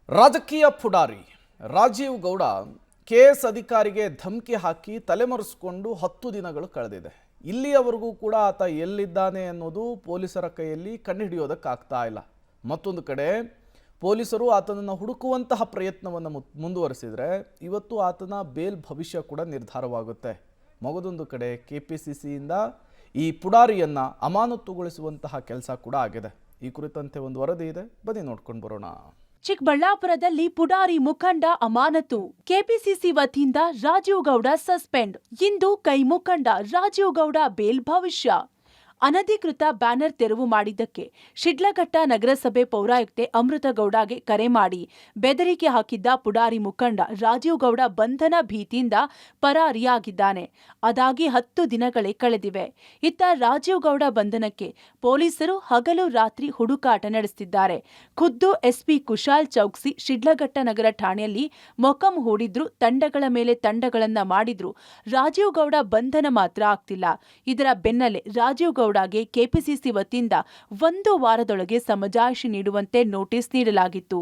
ರಾಜಕೀಯ ಪುಡಾರಿ ರಾಜೀವ್ ಗೌಡ ಕೆಎಸ್ ಅಧಿಕಾರಿಗೆ ಧಮಕಿ ಹಾಕಿ ತಲೆಮರೆಸಿಕೊಂಡು 10 ದಿನಗಳು ಕಳೆದಿದೆ. ಇಲ್ಲಿಯವರೆಗೂ ಕೂಡ ಆತ ಎಲ್ಲಿದ್ದಾನೆ ಅನ್ನೋದು ಪೊಲೀಸರ ಕೈಯಲ್ಲಿ ಕಂಡುಹಿಡಿಯೋದಕ್ಕಾಗ್ತಾ ಇಲ್ಲ. ಮತ್ತೊಂದು ಕಡೆ ಪೊಲೀಸರು ಆತನನ್ನು ಹುಡುಕುವಂತಹ ಪ್ರಯತ್ನವನ್ನು ಮುಂದುವರಿಸಿದರೆ ಇವತ್ತು ಆತನ ಬೇಲ್ ಭವಿಷ್ಯ ಕೂಡ ನಿರ್ಧಾರವಾಗುತ್ತೆ. ಮಗದೊಂದು ಕಡೆ ಕೆಪಿಸಿಸಿಯಿಂದ ಈ ಪುಡಾರಿಯನ್ನು ಅಮಾನತುಗೊಳಿಸುವಂತಹ ಕೆಲಸ ಕೂಡ ಆಗಿದೆ. ಈ ಕುರಿತಂತೆ ಒಂದು ವರದಿ ಇದೆ, ಬನ್ನಿ ನೋಡ್ಕೊಂಡು ಬರೋಣ. ಚಿಕ್ಕಬಳ್ಳಾಪುರದಲ್ಲಿ ಪುಡಾರಿ ಮುಖಂಡ ಅಮಾನತು. ಕೆಪಿಸಿಸಿ ವತಿಯಿಂದ ರಾಜೀವ್ ಗೌಡ ಸಸ್ಪೆಂಡ್. ಇಂದು ಕೈ ಮುಖಂಡ ರಾಜೀವ್ ಗೌಡ ಬೇಲ್ ಭವಿಷ್ಯ. ಅನಧಿಕೃತ ಬ್ಯಾನರ್ ತೆರವು ಮಾಡಿದ್ದಕ್ಕೆ ಶಿಡ್ಲಘಟ್ಟ ನಗರಸಭೆ ಪೌರಾಯುಕ್ತೆ ಅಮೃತಗೌಡಗೆ ಕರೆ ಮಾಡಿ ಬೆದರಿಕೆ ಹಾಕಿದ್ದ ಪುಡಾರಿ ಮುಖಂಡ ರಾಜೀವ್ ಗೌಡ ಬಂಧನ ಭೀತಿಯಿಂದ ಪರಾರಿಯಾಗಿದ್ದಾನೆ. ಅದಾಗಿ 10 ದಿನಗಳೇ ಕಳೆದಿವೆ. ಇತ್ತ ರಾಜೀವ್ ಗೌಡ ಬಂಧನಕ್ಕೆ ಪೊಲೀಸರು ಹಗಲು ರಾತ್ರಿ ಹುಡುಕಾಟ ನಡೆಸುತ್ತಿದ್ದಾರೆ. ಖುದ್ದು ಎಸ್ಪಿ ಕುಶಾಲ್ ಚೌಕ್ಸಿ ಶಿಡ್ಲಘಟ್ಟ ನಗರ ಠಾಣೆಯಲ್ಲಿ ಮೊಕಂ ಹೂಡಿದ್ರು, ತಂಡಗಳ ಮೇಲೆ ತಂಡಗಳನ್ನ ಮಾಡಿದ್ರು. ರಾಜೀವ್ ಗೌಡ ಬಂಧನ ಮಾತ್ರ ಆಗ್ತಿಲ್ಲ. ಇದರ ಬೆನ್ನಲ್ಲೇ ರಾಜೀವ್ ಗೌಡಗೆ ಕೆಪಿಸಿಸಿ ವತಿಯಿಂದ 1 ವಾರದೊಳಗೆ ಸಮಜಾಯಿಷಿ ನೀಡುವಂತೆ ನೋಟಿಸ್ ನೀಡಲಾಗಿತ್ತು.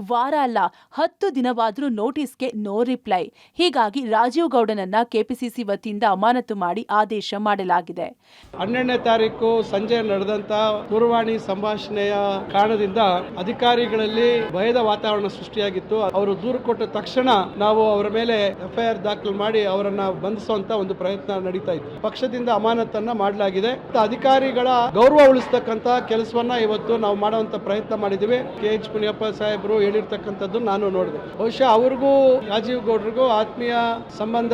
ವಾರ ಅಲ್ಲ, 10 ದಿನವಾದರೂ ನೋಟಿಸ್ಗೆ ನೋ ರಿಪ್ಲೈ. ಹೀಗಾಗಿ ರಾಜೀವ್ ಗೌಡನನ್ನ ಕೆಪಿಸಿಸಿ ವತಿಯಿಂದ ಅಮಾನತು ಮಾಡಿ ಆದೇಶ ಮಾಡಲಾಗಿದೆ. 12ನೇ ತಾರೀಕು ಸಂಜೆ ನಡೆದಂತ ದೂರವಾಣಿ ಸಂಭಾಷಣೆಯ ಕಾರಣದಿಂದ ಅಧಿಕಾರಿಗಳಲ್ಲಿ ಭಯದ ವಾತಾವರಣ ಸೃಷ್ಟಿಯಾಗಿತ್ತು. ಅವರು ದೂರು ಕೊಟ್ಟ ತಕ್ಷಣ ನಾವು ಅವರ ಮೇಲೆ ಎಫ್ಐಆರ್ ದಾಖಲು ಮಾಡಿ ಅವರನ್ನ ಬಂಧಿಸುವಂತ ಒಂದು ಪ್ರಯತ್ನ ನಡೀತಾ ಇತ್ತು. ಪಕ್ಷದಿಂದ ಅಮಾನತನ್ನ ಮಾಡಲಾಗಿದೆ. ಅಧಿಕಾರಿಗಳ ಗೌರವ ಉಳಿಸ್ತಕ್ಕಂತ ಕೆಲಸವನ್ನ ಇವತ್ತು ನಾವು ಮಾಡುವಂತ ಪ್ರಯತ್ನ ಮಾಡಿದ್ದೀವಿ. KH ಮುನಿಯಪ್ಪ ಸಾಹೇಬರು ಹೇಳಿರ್ತಕ್ಕಂಥದ್ದು ನಾನು ನೋಡಿದೆ. ಬಹುಶಃ ಅವ್ರಿಗೂ ರಾಜೀವ್ ಗೌಡ್ರಿಗೂ ಆತ್ಮೀಯ ಸಂಬಂಧ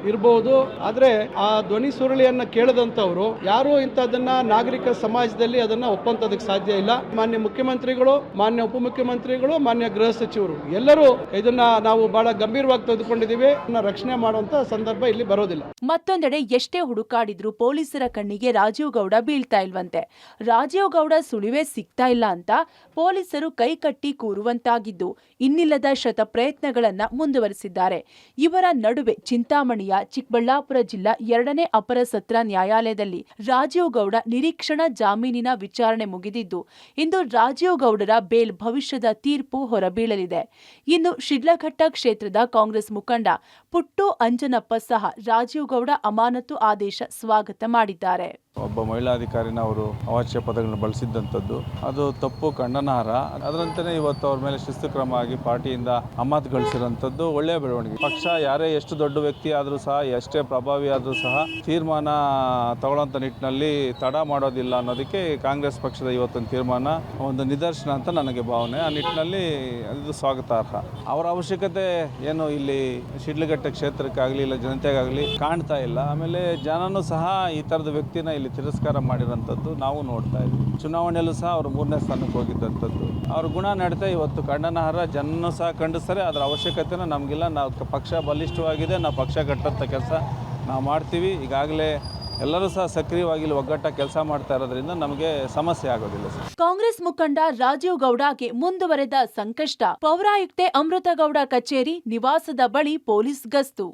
ಇರಬಹುದು. ಆದ್ರೆ ಆ ಧ್ವನಿ ಸುರುಳಿಯನ್ನ ಕೇಳದಂತವ್ರು ಯಾರು ಇಂಥದನ್ನ ನಾಗರಿಕ ಸಮಾಜದಲ್ಲಿ ಅದನ್ನ ಒಪ್ಪಂತದಕ್ಕೆ ಸಾಧ್ಯ ಇಲ್ಲ. ಮಾನ್ಯ ಮುಖ್ಯಮಂತ್ರಿಗಳು, ಮಾನ್ಯ ಉಪಮುಖ್ಯಮಂತ್ರಿಗಳು, ಮಾನ್ಯ ಗೃಹ ಸಚಿವರು ಎಲ್ಲರೂ ಇದನ್ನ ನಾವು ಬಹಳ ಗಂಭೀರವಾಗಿ ತೆಗೆದುಕೊಂಡಿದ್ದೀವಿ. ರಕ್ಷಣೆ ಮಾಡುವಂತ ಸಂದರ್ಭ ಇಲ್ಲಿ ಬರೋದಿಲ್ಲ. ಮತ್ತೊಂದೆಡೆ ಎಷ್ಟೇ ಹುಡುಕಾಡಿದ್ರು ಪೊಲೀಸರ ಕಣ್ಣಿಗೆ ರಾಜೀವ್ ಗೌಡ ಬೀಳ್ತಾ ಇಲ್ವಂತೆ. ರಾಜೀವ್ ಗೌಡ ಸುಳಿವೇ ಸಿಗ್ತಾ ಇಲ್ಲ ಅಂತ ಪೊಲೀಸರು ಕೈಕಟ್ಟಿ ಕೂರುವಂತಾಗಿದ್ದು ಇನ್ನಿಲ್ಲದ ಶತ ಪ್ರಯತ್ನಗಳನ್ನ ಮುಂದುವರೆಸಿದ್ದಾರೆ. ಇವರ ನಡುವೆ ಚಿಂತಾಮಣಿಯ ಚಿಕ್ಕಬಳ್ಳಾಪುರ ಜಿಲ್ಲಾ 2ನೇ ಅಪರ ಸತ್ರ ನ್ಯಾಯಾಲಯದಲ್ಲಿ ರಾಜೀವ್ ಗೌಡ ನಿರೀಕ್ಷಣಾ ಜಾಮೀನಿನ ವಿಚಾರಣೆ ಮುಗಿದಿದ್ದು ಇಂದು ರಾಜೀವ್ ಗೌಡರ ಬೇಲ್ ಭವಿಷ್ಯದ ತೀರ್ಪು ಹೊರಬೀಳಲಿದೆ. ಇನ್ನು ಶಿಡ್ಲಘಟ್ಟ ಕ್ಷೇತ್ರದ ಕಾಂಗ್ರೆಸ್ ಮುಖಂಡ ಪುಟ್ಟು ಅಂಜನಪ್ಪ ಸಹ ರಾಜೀವ್ ಗೌಡ ಅಮಾನತು ಆದೇಶ ಸ್ವಾಗತ ಮಾಡಿದ್ದಾರೆ. ಒಬ್ಬ ಮಹಿಳಾಧಿಕಾರಿನ ಅವರು ಅವಾಚ್ಯ ಪದಗಳನ್ನು ಬಳಸಿದ್ದಂಥದ್ದು ಅದು ತಪ್ಪು, ಖಂಡನಾರ್ಹ. ಅದರಂತೆಯೇ ಇವತ್ತು ಅವ್ರ ಮೇಲೆ ಶಿಸ್ತು ಕ್ರಮ ಆಗಿ ಪಾರ್ಟಿಯಿಂದ ಅಮಾನತುಗೊಳಿಸಿರುವಂಥದ್ದು ಒಳ್ಳೆಯ ಬೆಳವಣಿಗೆ. ಪಕ್ಷ ಯಾರೇ ಎಷ್ಟು ದೊಡ್ಡ ವ್ಯಕ್ತಿ ಆದರೂ ಸಹ, ಎಷ್ಟೇ ಪ್ರಭಾವಿ ಆದರೂ ಸಹ ತೀರ್ಮಾನ ತಗೊಳ್ಳೋಂಥ ನಿಟ್ಟಿನಲ್ಲಿ ತಡ ಮಾಡೋದಿಲ್ಲ ಅನ್ನೋದಕ್ಕೆ ಕಾಂಗ್ರೆಸ್ ಪಕ್ಷದ ಇವತ್ತಿನ ತೀರ್ಮಾನ ಒಂದು ನಿದರ್ಶನ ಅಂತ ನನಗೆ ಭಾವನೆ. ಆ ನಿಟ್ಟಿನಲ್ಲಿ ಇದು ಸ್ವಾಗತಾರ್ಹ. ಅವರ ಅವಶ್ಯಕತೆ ಏನು ಇಲ್ಲಿ ಶಿಡ್ಲಘಟ್ಟ ಕ್ಷೇತ್ರಕ್ಕಾಗಲಿ ಇಲ್ಲ ಜನತೆಗಾಗಲಿ ಕಾಣ್ತಾ ಇಲ್ಲ. ಆಮೇಲೆ ಜನನೂ ಸಹ ಈ ಥರದ ವ್ಯಕ್ತಿನ ಇಲ್ಲಿ ತಿರಸ್ಕಾರ ಮಾಡಿರೋಂಥದ್ದು ನಾವು ನೋಡ್ತಾ ಇದ್ವಿ. ಚುನಾವಣೆಯಲ್ಲೂ ಸಹ ಅವರು 3ನೇ ಸ್ಥಾನಕ್ಕೆ ಹೋಗಿದ್ದಂಥದ್ದು. ಅವ್ರ ಗುಣ ನಡತೆ ಇವತ್ತು ಖಂಡನಾರ್ಹ. ಜನನೂ ಸಹ ಖಂಡಿಸ್ತಾರೆ. ಅದರ ಅವಶ್ಯಕತೆನೂ ನಮಗಿಲ್ಲ. ನಾವು ಪಕ್ಷ ಬಲಿಷ್ಠವಾಗಿದೆ, ನಾವು ಪಕ್ಷ ಕಟ್ಟಂಥ ಕೆಲಸ ನಾವು ಮಾಡ್ತೀವಿ. ಈಗಾಗಲೇ ಎಲ್ಲರೂ ಸಹ ಸಕ್ರಿಯವಾಗಿ ಒಗ್ಗಟ್ಟ ಕೆಲಸ ಮಾಡ್ತಾ ಇರೋದ್ರಿಂದ ನಮಗೆ ಸಮಸ್ಯೆ ಆಗೋದಿಲ್ಲ. ಕಾಂಗ್ರೆಸ್ ಮುಖಂಡ ರಾಜೀವ್ ಗೌಡಗೆ ಮುಂದುವರೆದ ಸಂಕಷ್ಟ. ಪೌರಾಯುಕ್ತೆ ಅಮೃತಗೌಡ ಕಚೇರಿ ನಿವಾಸದ ಬಳಿ ಪೊಲೀಸ್ ಗಸ್ತು.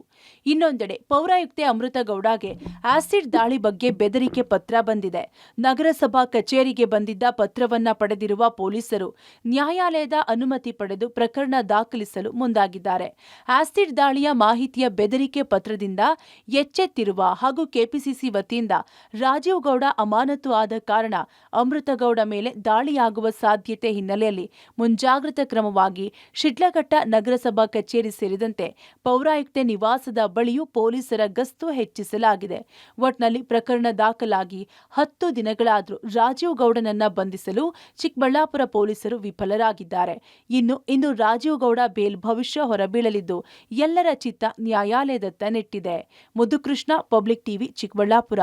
ಇನ್ನೊಂದೆಡೆ ಪೌರಾಯುಕ್ತೆ ಅಮೃತಗೌಡಗೆ ಆಸಿಡ್ ದಾಳಿ ಬಗ್ಗೆ ಬೆದರಿಕೆ ಪತ್ರ ಬಂದಿದೆ. ನಗರಸಭಾ ಕಚೇರಿಗೆ ಬಂದಿದ್ದ ಪತ್ರವನ್ನ ಪಡೆದಿರುವ ಪೊಲೀಸರು ನ್ಯಾಯಾಲಯದ ಅನುಮತಿ ಪಡೆದು ಪ್ರಕರಣ ದಾಖಲಿಸಲು ಮುಂದಾಗಿದ್ದಾರೆ. ಆಸಿಡ್ ದಾಳಿಯ ಮಾಹಿತಿಯ ಬೆದರಿಕೆ ಪತ್ರದಿಂದ ಎಚ್ಚೆತ್ತಿರುವ ಹಾಗೂ ಕೆಪಿಸಿಸಿ ವತಿಯಿಂದ ರಾಜೀವ್ ಗೌಡ ಅಮಾನತು ಆದ ಕಾರಣ ಅಮೃತಗೌಡ ಮೇಲೆ ದಾಳಿಯಾಗುವ ಸಾಧ್ಯತೆ ಹಿನ್ನೆಲೆಯಲ್ಲಿ ಮುಂಜಾಗ್ರತಾ ಕ್ರಮವಾಗಿ ಶಿಡ್ಲಘಟ್ಟ ನಗರಸಭಾ ಕಚೇರಿ ಸೇರಿದಂತೆ ಪೌರಾಯುಕ್ತೆ ನಿವಾಸದ ಬಳಿಯೂ ಪೊಲೀಸರ ಗಸ್ತು ಹೆಚ್ಚಿಸಲಾಗಿದೆ. ಒಟ್ನಲ್ಲಿ ಪ್ರಕರಣ ದಾಖಲಾಗಿ 10 ದಿನಗಳಾದರೂ ರಾಜೀವ್ ಗೌಡನನ್ನ ಬಂಧಿಸಲು ಚಿಕ್ಕಬಳ್ಳಾಪುರ ಪೊಲೀಸರು ವಿಫಲರಾಗಿದ್ದಾರೆ. ಇಂದು ರಾಜೀವ್ ಗೌಡ ಬೇಲ್ ಭವಿಷ್ಯ ಹೊರಬೀಳಲಿದ್ದು ಎಲ್ಲರ ಚಿತ್ತ ನ್ಯಾಯಾಲಯದತ್ತ ನೆಟ್ಟಿದೆ. ಮುದುಕೃಷ್ಣ, ಪಬ್ಲಿಕ್ ಟಿವಿ, ಚಿಕ್ಕಬಳ್ಳಾಪುರ.